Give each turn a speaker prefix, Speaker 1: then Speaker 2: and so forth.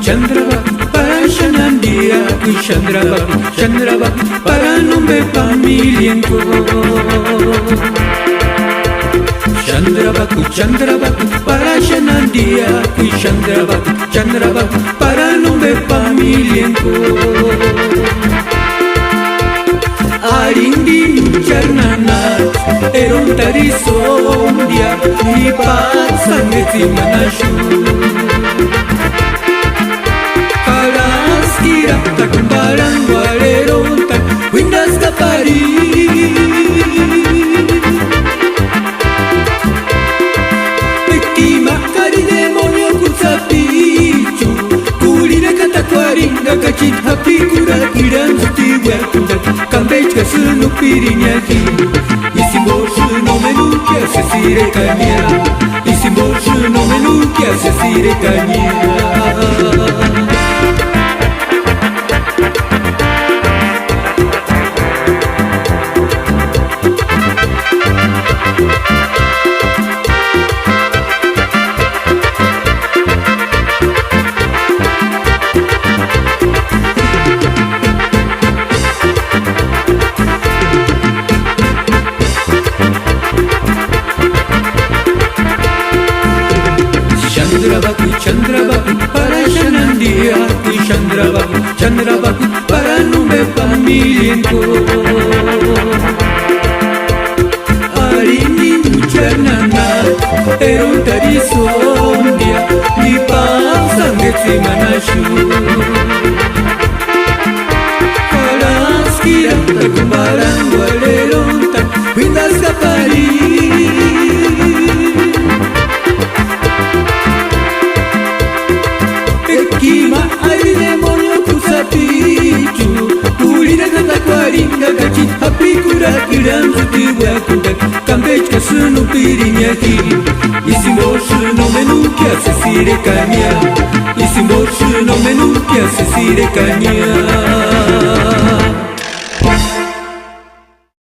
Speaker 1: Chandrabaku, para Shanandia, Chandrabaku, Chandrabaku, para nombre familienco. Chandrabaku, Chandrabaku, para Shanandia, Chandrabaku, Chandrabaku, para nombre familienco. Arindi Charnanat, Erontarisondia, y Patsaneti Manashu. Kira takumbaran waleronta windas kapari Pekima kari demonio kusapichu Kulire katakwaringa kachit hapi kura iran zuti wakunda Kambech kasunu pirinyaki Isimborshu no menu que se sire kanya Isimborshu no menu que se sire kanya Chandrabaku, Chandrabaku, para Shanandia, Chandrabaku, Chandrabaku, para nombre familienco. Arindi Muchanana, Erontarisondia, y Pasangetsi Manashu. Kalaskira, Takumbaran, Waleronta, Windas Kapari. Kima ay demonio kusapichu Kulira katakwaringa kachit hapikura kiran zuti wakunda Kambech kasunu pirinyaki Isimborshu no menu kya se sire kanya Isimborshu no menu kya se sire kanya